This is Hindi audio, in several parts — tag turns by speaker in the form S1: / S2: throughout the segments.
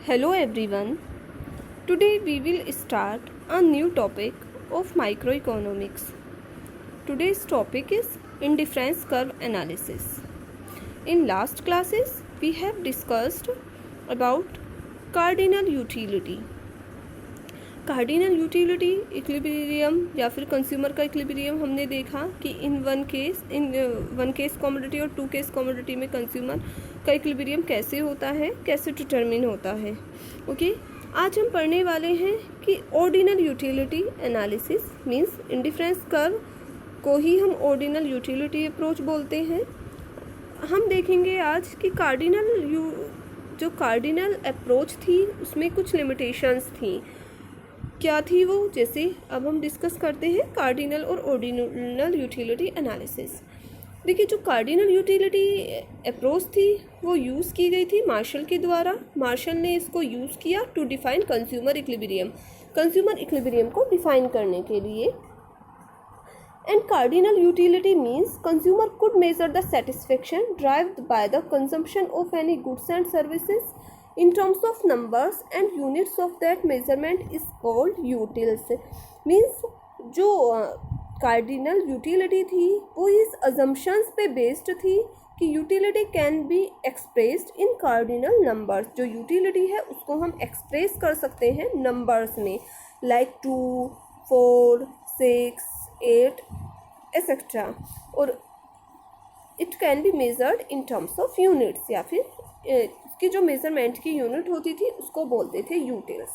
S1: Hello everyone. Today we will start a new topic of microeconomics. Today's topic is indifference curve analysis. In last classes we have discussed about cardinal utility. Cardinal utility equilibrium या फिर कंज्यूमर का इक्विलिब्रियम हमने देखा कि इन वन केस कमोडिटी और टू केस कमोडिटी में कंज्यूमर का इक्विलिब्रियम कैसे होता है, कैसे डिटरमिन होता है। ओके, आज हम पढ़ने वाले हैं कि ordinal utility analysis means indifference curve को ही हम ऑर्डिनल यूटिलिटी अप्रोच बोलते हैं। हम देखेंगे आज कि जो कार्डिनल अप्रोच थी उसमें कुछ लिमिटेशंस थी। क्या थी वो, जैसे अब हम डिस्कस करते हैं कार्डिनल और ऑर्डिनल यूटिलिटी एनालिसिस। देखिए, जो कार्डिनल यूटिलिटी अप्रोच थी वो यूज़ की गई थी मार्शल के द्वारा। मार्शल ने इसको यूज़ किया टू डिफाइन कंज्यूमर इक्विलिब्रियम को डिफाइन करने के लिए। And cardinal utility means consumer could measure the satisfaction derived by the consumption of any goods and services in terms of numbers and units of that measurement is called utils। means जो कार्डिनल यूटिलिटी थी वो इस assumptions पे बेस्ड थी कि utility can be expressed in cardinal numbers. जो यूटिलिटी है उसको हम एक्सप्रेस कर सकते हैं नंबर्स में, लाइक 2, 4, 6, 8 एक्सेट्रा, और it can be measured in terms of units, या फिर कि जो मेज़रमेंट की यूनिट होती थी उसको बोलते थे यूटिल्स।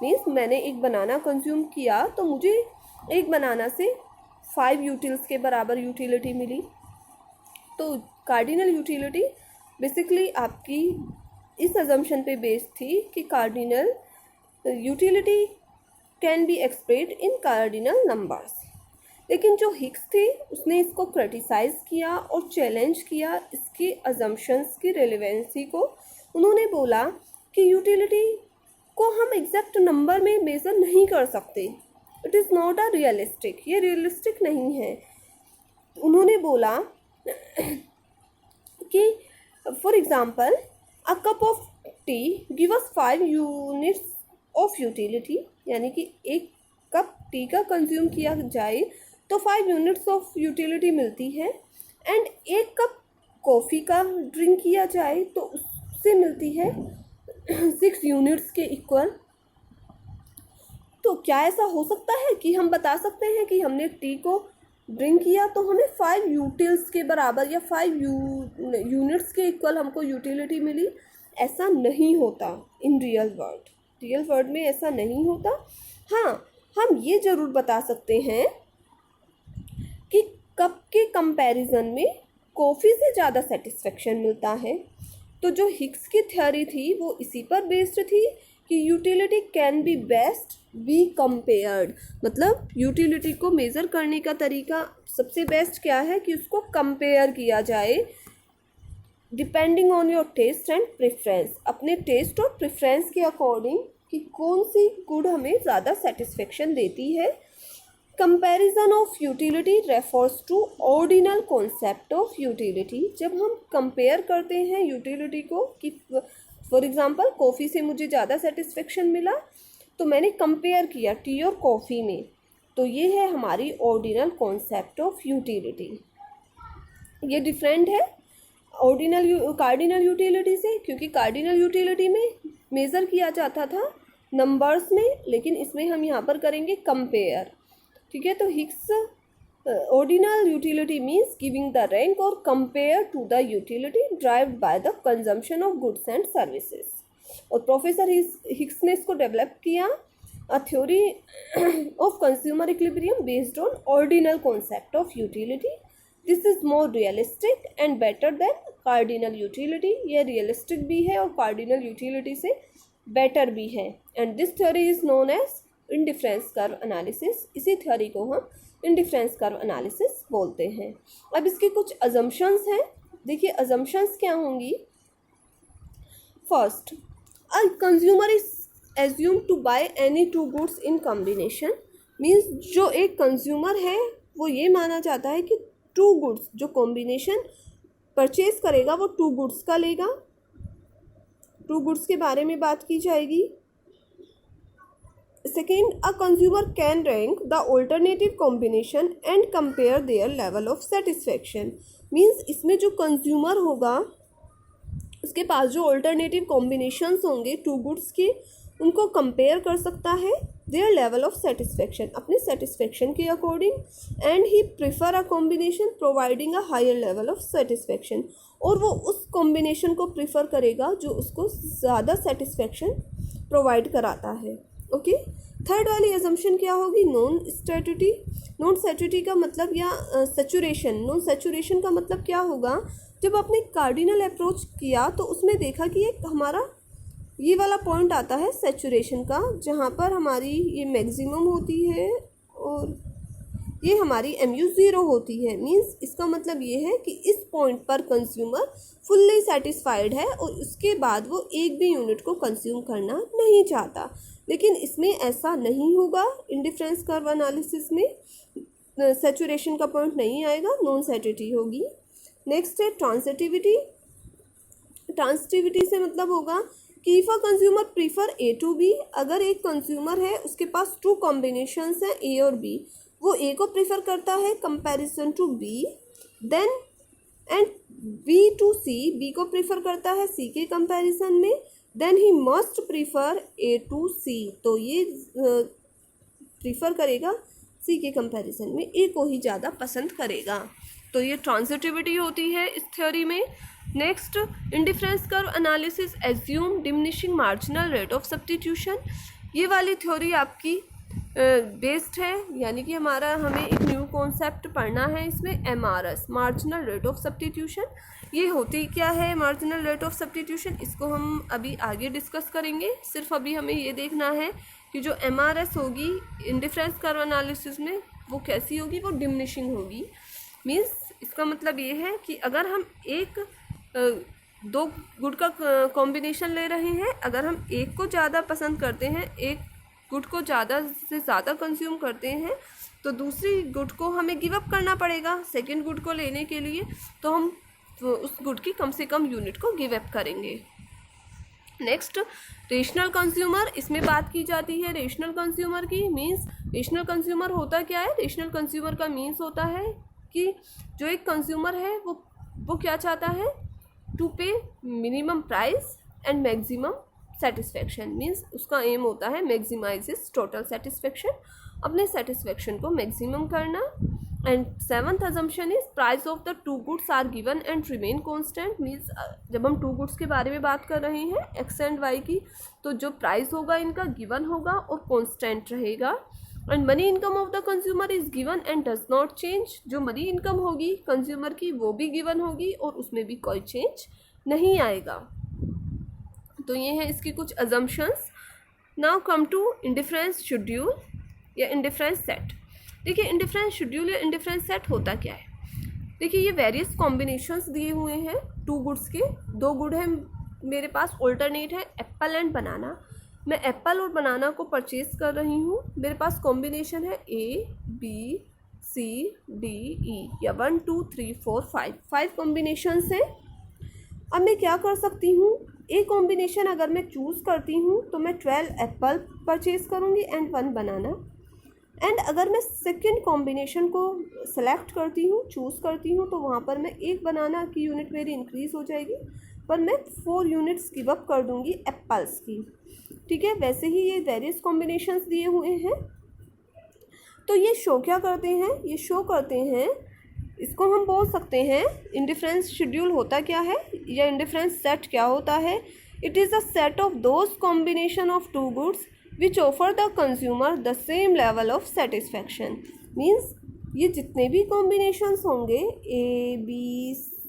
S1: मीन्स मैंने एक बनाना कंज्यूम किया तो मुझे एक बनाना से 5 यूटिल्स के बराबर यूटिलिटी मिली। तो कार्डिनल यूटिलिटी बेसिकली आपकी इस अजम्पशन पे बेस्ड थी कि cardinal utility can be expressed in cardinal numbers. लेकिन जो हिक्स थे उसने इसको क्रिटिसाइज़ किया और चैलेंज किया इसके अजम्पशंस की रेलेवेंसी को। उन्होंने बोला कि यूटिलिटी को हम एग्जैक्ट नंबर में मेज़र नहीं कर सकते, it is not a realistic, ये रियलिस्टिक नहीं है। उन्होंने बोला कि for example a cup of T give us 5 units of utility, यानी कि एक कप टी का कंज्यूम किया जाए तो 5 यूनिट्स ऑफ यूटिलिटी मिलती है। एंड एक कप कॉफ़ी का ड्रिंक किया जाए तो से मिलती है 6 यूनिट्स के इक्वल। तो क्या ऐसा हो सकता है कि हम बता सकते हैं कि हमने टी को ड्रिंक किया तो हमें 5 यूटिल्स के बराबर या 5 यूनिट्स के इक्वल हमको यूटिलिटी मिली? ऐसा नहीं होता इन रियल वर्ल्ड में ऐसा नहीं होता। हाँ, हम ये ज़रूर बता सकते हैं कि कप के कंपैरिजन में कॉफ़ी से ज़्यादा सेटिस्फेक्शन मिलता है। तो जो हिक्स की थ्योरी थी वो इसी पर बेस्ड थी कि utility can be best be compared. मतलब यूटिलिटी को मेज़र करने का तरीका सबसे बेस्ट क्या है कि उसको कंपेयर किया जाए depending on your taste and preference, अपने टेस्ट और प्रेफरेंस के अकॉर्डिंग कि कौन सी गुड हमें ज़्यादा सेटिस्फेक्शन देती है। Comparison of utility refers to ordinal concept of utility. जब हम कंपेयर करते हैं यूटिलिटी को कि फॉर एग्जांपल कॉफ़ी से मुझे ज़्यादा सेटिस्फेक्शन मिला तो मैंने कंपेयर किया टी और कॉफ़ी में, तो ये है हमारी ऑर्डिनल कॉन्सेप्ट ऑफ यूटिलिटी। ये डिफरेंट है कार्डिनल यूटिलिटी से, क्योंकि कार्डिनल यूटिलिटी में मेज़र किया जाता था नंबर्स में, लेकिन इसमें हम यहाँ पर करेंगे कंपेयर। ठीक है, तो Hicks ordinal utility means giving the rank और compare to the utility derived by the consumption of goods and services. और प्रोफेसर हिक्स ने इसको डेवलप किया a theory of consumer equilibrium based on ordinal concept of utility. This is more realistic and better than cardinal utility. ये रियलिस्टिक भी है और कार्डिनल यूटिलिटी से बेटर भी है। And this theory is known as indifference curve analysis. इसी थ्योरी को हम इंडिफरेंस कर्व एनालिसिस बोलते हैं। अब इसके कुछ अजम्पशंस हैं। देखिए, अजम्पशंस क्या होंगी। First, a consumer is assume to buy any 2 goods in combination. Means जो एक कंज्यूमर है वो ये माना जाता है कि 2 गुड्स जो कॉम्बिनेशन परचेज करेगा वो 2 गुड्स का लेगा। टू गुड्स के बारे में बात की जाएगी। Second, a consumer can rank the alternative combination and compare their level of satisfaction. Means इसमें जो कंज्यूमर होगा उसके पास जो ऑल्टरनेटिव कॉम्बिनेशंस होंगे टू गुड्स के, उनको कंपेयर कर सकता है देयर लेवल ऑफ सेटिस्फैक्शन, अपने सेटिस्फैक्शन के according, and he prefer a combination providing a higher level of satisfaction, और वो उस कॉम्बिनेशन को प्रिफर करेगा जो उसको ज़्यादा सेटिस्फैक्शन प्रोवाइड कराता है। ओके, थर्ड वाली अजम्पशन क्या होगी? नॉन सैचुरिटी। नॉन सैचुरिटी का मतलब या सैचुरेशन, नॉन सैचुरेशन का मतलब क्या होगा? जब आपने कार्डिनल अप्रोच किया तो उसमें देखा कि एक हमारा ये वाला पॉइंट आता है सैचुरेशन का, जहाँ पर हमारी ये मैक्सिमम होती है और ये हमारी MU 0 होती है। मींस इसका मतलब ये है कि इस पॉइंट पर कंज्यूमर फुल्ली सेटिस्फाइड है और उसके बाद वो एक भी यूनिट को कंज्यूम करना नहीं चाहता। लेकिन इसमें ऐसा नहीं होगा। इंडिफरेंस कर्व एनालिसिस में सैचुरेशन का पॉइंट नहीं आएगा, नॉन सैचुरिटी होगी। नेक्स्ट है ट्रांसिटिविटी। ट्रांसिटिविटी से मतलब होगा कि if a consumer prefer A to B, अगर एक कंज्यूमर है उसके पास टू कॉम्बिनेशंस हैं A और B, वो A को प्रीफर करता है comparison to B, then and B to C, B को प्रीफर करता है C के कंपैरिजन में, then he must prefer A to C, तो ये प्रीफर करेगा C के कंपैरिजन में A को ही ज़्यादा पसंद करेगा। तो ये ट्रांसिटिविटी होती है इस थ्योरी में। Next, indifference curve analysis assume diminishing marginal rate of substitution. ये वाली थ्योरी आपकी बेस्ड है, यानी कि हमें एक न्यू कॉन्सेप्ट पढ़ना है इसमें, MRS, marginal rate of substitution. ये होती क्या है मार्जिनल रेट ऑफ सब्स्टिट्यूशन, इसको हम अभी आगे डिस्कस करेंगे। सिर्फ अभी हमें ये देखना है कि जो MRS होगी इंडिफरेंस कर्व एनालिसिस में वो कैसी होगी, वो डिमिनिशिंग होगी। मीन्स इसका मतलब ये है कि अगर हम दो गुड का कॉम्बिनेशन ले रहे हैं, अगर हम एक को ज़्यादा पसंद करते हैं, एक गुड को ज़्यादा से ज़्यादा कंज्यूम करते हैं, तो दूसरी गुड को हमें गिव अप करना पड़ेगा सेकंड गुड को लेने के लिए। तो हम उस गुड की कम से कम यूनिट को गिव अप करेंगे। नेक्स्ट, रेशनल कंज्यूमर, इसमें बात की जाती है रेशनल कंज्यूमर की। मीन्स रेशनल कंज्यूमर होता क्या है? रेशनल कंज्यूमर का मीन्स होता है कि जो एक कंज्यूमर है वो क्या चाहता है? To pay minimum price and maximum satisfaction. Means उसका एम होता है मैक्सिमाइजेस टोटल सेटिस्फैक्शन, अपने सेटिस्फैक्शन को मैक्सिमम करना। And seventh assumption is price of the two goods are given and remain constant. Means जब हम टू गुड्स के बारे में बात कर रहे हैं X एंड Y की, तो जो प्राइस होगा इनका गिवन होगा और कॉन्स्टेंट रहेगा। And money income of the consumer is given and does not change. जो मनी इनकम होगी कंज्यूमर की वो भी गिवन होगी और उसमें भी कोई चेंज नहीं आएगा। तो ये है इसकी कुछ assumptions. Now come to indifference schedule या इंडिफरेंस सेट। देखिए इंडिफरेंस शेड्यूल या इंडिफरेंस सेट होता क्या है? देखिए ये वेरियस कॉम्बिनेशंस दिए हुए हैं टू गुड्स के। दो गुड है मेरे पास, ऑल्टरनेट है एप्पल एंड बनाना। मैं एप्पल और बनाना को परचेज कर रही हूँ। मेरे पास कॉम्बिनेशन है ABCDE या 1 2 3 4 5 कॉम्बिनेशंस हैं। अब मैं क्या कर सकती हूँ? एक कॉम्बिनेशन अगर मैं चूज़ करती हूँ तो मैं 12 एप्पल परचेज करूँगी एंड 1 बनाना। एंड अगर मैं सेकेंड कॉम्बिनेशन को सेलेक्ट करती हूँ, चूज़ करती हूँ, तो वहाँ पर मैं एक बनाना की यूनिट मेरी इंक्रीज़ हो जाएगी, पर मैं 4 यूनिट्स गिव अप कर दूँगी एप्पल्स की। ठीक है, वैसे ही ये वेरियस कॉम्बिनेशंस दिए हुए हैं। तो ये शो क्या करते हैं? ये शो करते हैं, इसको हम बोल सकते हैं इंडिफरेंस शेड्यूल होता क्या है या इंडिफरेंस सेट क्या होता है? It is a set of those combination of two goods which offer the consumer the same level of satisfaction. Means ये जितने भी कॉम्बिनेशंस होंगे ABCD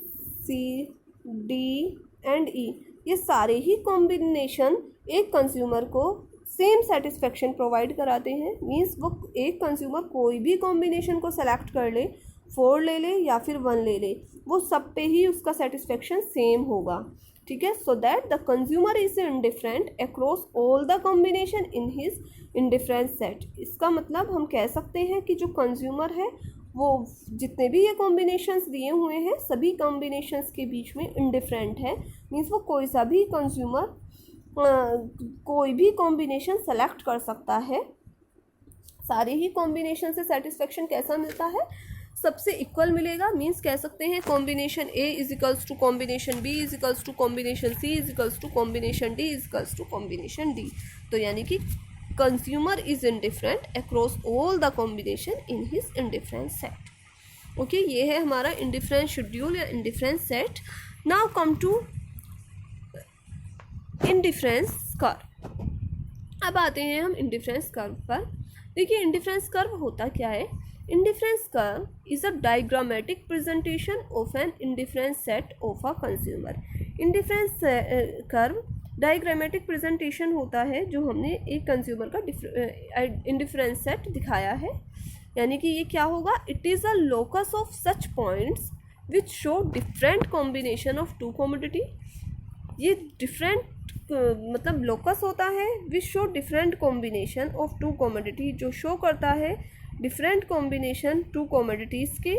S1: एंड E, ये सारे ही कॉम्बिनेशन एक कंज्यूमर को सेम सेटिस्फैक्शन प्रोवाइड कराते हैं। मीन्स वो एक कंज्यूमर कोई भी कॉम्बिनेशन को सेलेक्ट कर ले, 4 ले ले या फिर 1 ले ले, वो सब पे ही उसका सेटिस्फैक्शन सेम होगा। ठीक है, so that the consumer is indifferent across all the combination in his indifference set. इसका मतलब हम कह सकते हैं कि जो कंज्यूमर है वो जितने भी ये कॉम्बिनेशंस दिए हुए हैं सभी कॉम्बिनेशंस के बीच में इंडिफरेंट है। मीन्स वो कोई सा भी कंज्यूमर कोई भी कॉम्बिनेशन सेलेक्ट कर सकता है। सारे ही कॉम्बिनेशन से सेटिस्फेक्शन कैसा मिलता है, सबसे इक्वल मिलेगा। मीन्स कह सकते हैं combination A is equals to combination B is equals to combination C is equals to combination D is equals to combination D. तो यानी कि consumer is indifferent across all the combination in his indifference set. Okay, ये है हमारा इंडिफरेंस शेड्यूल या indifference set. Now come to indifference curve. अब आते हैं हम इंडिफरेंस कर्व पर। देखिए इंडिफरेंस कर्व होता क्या है। Indifference curve is a diagrammatic presentation of an indifference set of a consumer. Indifference curve diagrammatic presentation होता है जो हमने एक कंज्यूमर का इंडिफरेंस सेट दिखाया है। यानी कि ये क्या होगा, it is a locus of such points which show different combination of two commodity. ये डिफरेंट मतलब लोकस होता है which show different combination of two commodity, जो शो करता है डिफरेंट कॉम्बिनेशन टू कमोडिटीज़ के,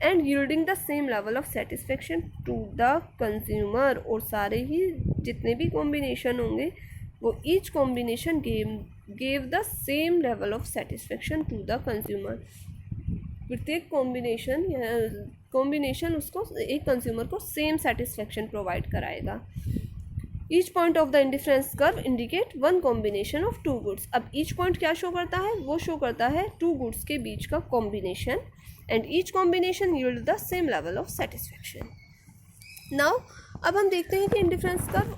S1: and yielding the same level of satisfaction to the consumer. और सारे ही जितने भी कॉम्बिनेशन होंगे वो each combination gave the same level of satisfaction to the consumer. प्रत्येक कॉम्बिनेशन उसको एक कंज्यूमर को सेम सेटिस्फेक्शन प्रोवाइड कराएगा। Each point of the indifference curve indicate one combination of two goods. अब ईच पॉइंट क्या शो करता है, वो शो करता है टू गुड्स के बीच का combination, and each combination yield the same level of satisfaction. Now अब हम देखते हैं कि इंडिफरेंस कर्व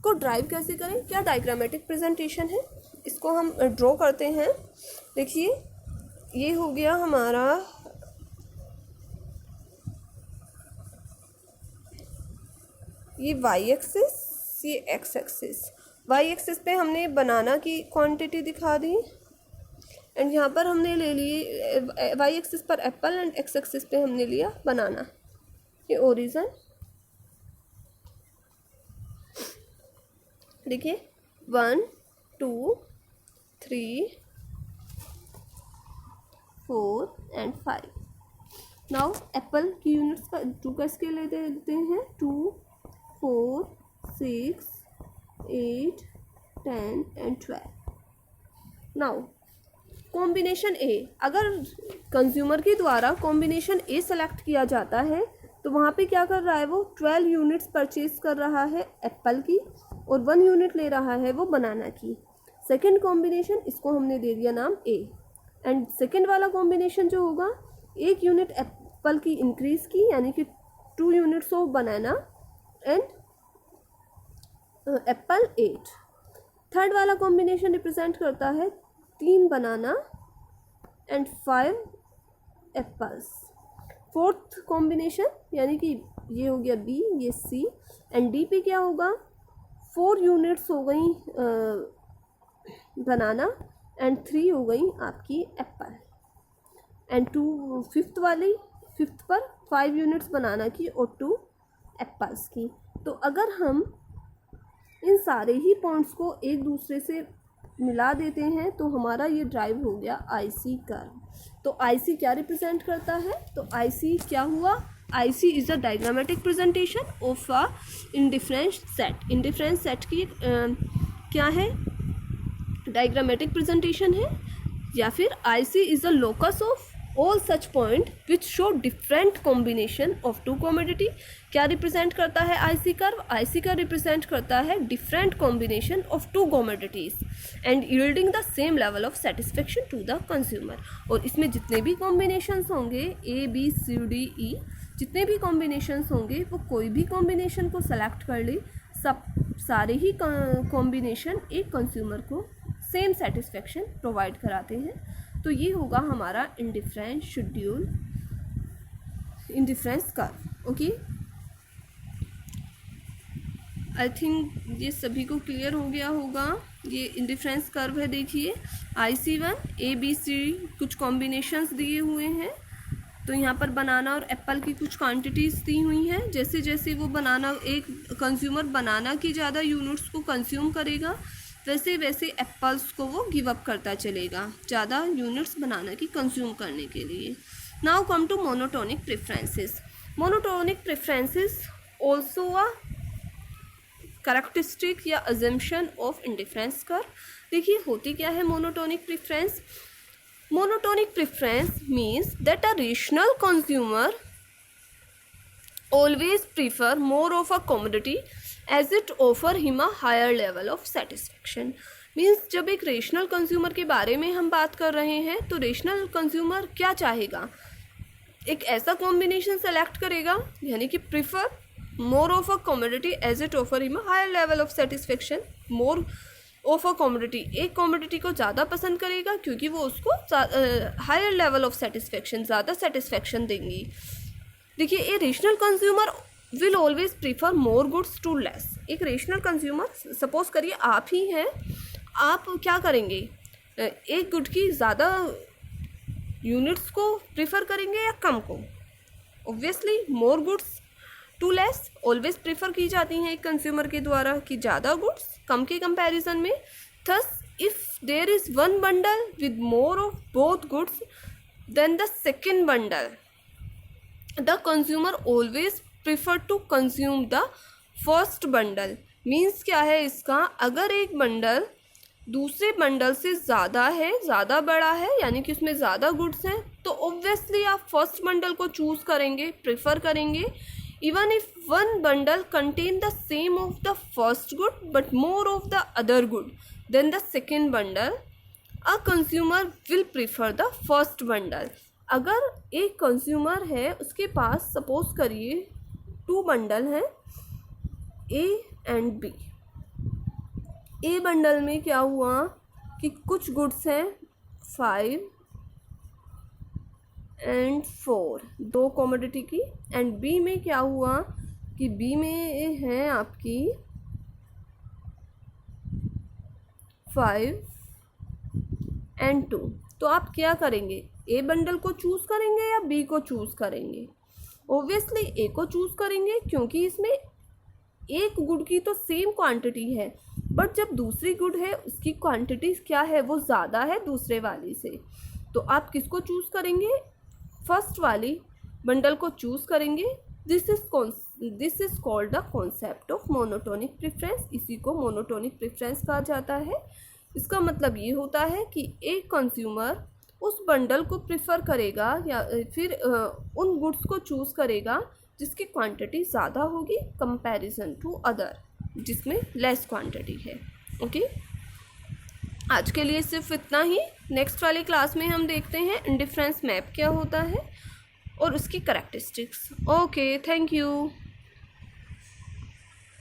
S1: को ड्राइव कैसे करें, क्या डायग्रामेटिक प्रेजेंटेशन है, इसको हम ड्रॉ करते हैं। देखिए ये हो गया हमारा ये वाई एक्सिस, ये एक्स एक्सिस। वाई एक्सिस पे हमने बनाना की क्वांटिटी दिखा दी, एंड यहाँ पर हमने ले लिए वाई एक्सिस पर एप्पल, एंड एक्स एक्सिस पे हमने लिया बनाना। ये ओरिजिन देखिए 1 2 3 4 एंड 5। नाउ एप्पल की यूनिट्स का 2 का स्केल लेते हैं 2 4 6 8 10 एंड 12। नाउ कॉम्बिनेशन ए, अगर कंज्यूमर के द्वारा कॉम्बिनेशन ए सेलेक्ट किया जाता है तो वहाँ पे क्या कर रहा है, वो 12 यूनिट्स परचेज कर रहा है एप्पल की, और 1 यूनिट ले रहा है वो बनाना की। सेकंड कॉम्बिनेशन, इसको हमने दे दिया नाम ए, एंड सेकंड वाला कॉम्बिनेशन जो होगा 1 यूनिट एप्पल की इंक्रीज की, यानी कि 2 units of banana and Apple 8। Third वाला कॉम्बिनेशन रिप्रेजेंट करता है 3 बनाना एंड 5 एप्पल्स। फोर्थ कॉम्बिनेशन यानी कि ये हो गया बी, ये सी, एंड डी पे क्या होगा, 4 यूनिट्स हो गई बनाना एंड 3 हो गई आपकी एप्पल, एंड 2 फिफ्थ पर 5 यूनिट्स बनाना की और 2 एप्पल्स की। तो अगर हम इन सारे ही पॉइंट्स को एक दूसरे से मिला देते हैं तो हमारा ये ड्राइव हो गया आईसी कर्व। तो आईसी क्या रिप्रेजेंट करता है, तो आईसी क्या हुआ, IC is a diagrammatic presentation of a indifference set. Indifference set की क्या है, डायग्रामेटिक प्रेजेंटेशन है, या फिर IC is a locus of all such point which show different combination of two commodity. क्या रिप्रेजेंट करता है IC curve, IC curve represent करता है different combination of two commodities and yielding the same level of satisfaction to the consumer. और इसमें जितने भी कॉम्बिनेशंस होंगे A B C D E, जितने भी कॉम्बिनेशंस होंगे वो कोई भी कॉम्बिनेशन को सेलेक्ट कर ले, सारे ही कॉम्बिनेशन एक कंज्यूमर को सेम सेटिस्फेक्शन प्रोवाइड कराते हैं। तो ये होगा हमारा indifference schedule, indifference curve. Okay, I think ये सभी को क्लियर हो गया होगा। ये इंडिफरेंस कर्व है, देखिए IC1 ABC कुछ कॉम्बिनेशंस दिए हुए हैं, तो यहाँ पर बनाना और एप्पल की कुछ क्वांटिटीज़ दी हुई हैं। जैसे जैसे वो बनाना, एक कंज्यूमर बनाना की ज़्यादा यूनिट्स को कंज्यूम करेगा, वैसे वैसे एप्पल्स को वो गिव अप करता चलेगा ज़्यादा यूनिट्स बनाना की कंज्यूम करने के लिए। Now come to monotonic preferences. Monotonic preferences also a characteristic या अजम्पशन ऑफ इंडिफरेंस कर्व। देखिए होती क्या है monotonic preference. Monotonic preference means that a rational consumer always prefer more of a commodity as it offer him a higher level of satisfaction। Means जब एक रेशनल कंज्यूमर के बारे में हम बात कर रहे हैं तो रेशनल कंज्यूमर क्या चाहेगा, एक ऐसा कॉम्बिनेशन सेलेक्ट करेगा यानी कि prefer more of a commodity as it offer him a higher level of satisfaction. More of a commodity, एक कमोडिटी को ज़्यादा पसंद करेगा क्योंकि वो उसको हायर लेवल ऑफ सेटिस्फेक्शन, ज़्यादा सेटिस्फेक्शन देंगी। देखिए a rational consumer will always prefer more goods to less. एक रेशनल कंज्यूमर, सपोज करिए आप ही हैं, आप क्या करेंगे, एक गुड की ज़्यादा यूनिट्स को प्रीफर करेंगे या कम को। Obviously more goods to less always prefer की जाती हैं एक कंज्यूमर के द्वारा कि ज़्यादा गुड्स कम के कंपैरिजन में। Thus if there is one bundle with more of both goods then the second bundle the consumer always prefer to consume the first bundle. Means क्या है इसका, अगर एक बंडल दूसरे बंडल से ज़्यादा है, ज़्यादा बड़ा है, यानी कि उसमें ज़्यादा गुड्स हैं, तो ऑब्वियसली आप फर्स्ट बंडल को चूज़ करेंगे, प्रिफर करेंगे। Even if one bundle contain the same of the first good but more of the other good then the second bundle, a consumer will prefer the first bundle. अगर एक कंज्यूमर है, उसके पास सपोज करिए 2 बंडल हैं A and B. A bundle में क्या हुआ कि कुछ गुड्स हैं 5 एंड 4, 2 कमोडिटी की, एंड बी में क्या हुआ कि बी में है आपकी 5 एंड 2। तो आप क्या करेंगे, ए बंडल को चूज़ करेंगे या बी को चूज़ करेंगे? ऑब्वियसली ए को चूज़ करेंगे क्योंकि इसमें एक गुड की तो सेम क्वांटिटी है, बट जब दूसरी गुड है उसकी क्वांटिटी क्या है, वो ज़्यादा है दूसरे वाली से। तो आप किसको चूज़ करेंगे, फर्स्ट वाली बंडल को चूज़ करेंगे। This is called the concept of monotonic preference. इसी को मोनोटोनिक प्रेफरेंस कहा जाता है। इसका मतलब ये होता है कि एक कंज्यूमर उस बंडल को प्रिफर करेगा या फिर उन गुड्स को चूज़ करेगा जिसकी क्वांटिटी ज़्यादा होगी कंपैरिजन टू अदर जिसमें लेस क्वांटिटी है। ओके, आज के लिए सिर्फ इतना ही। नेक्स्ट वाली क्लास में हम देखते हैं इंडिफरेंस मैप क्या होता है और उसकी कैरेक्टरिस्टिक्स। Okay, thank you.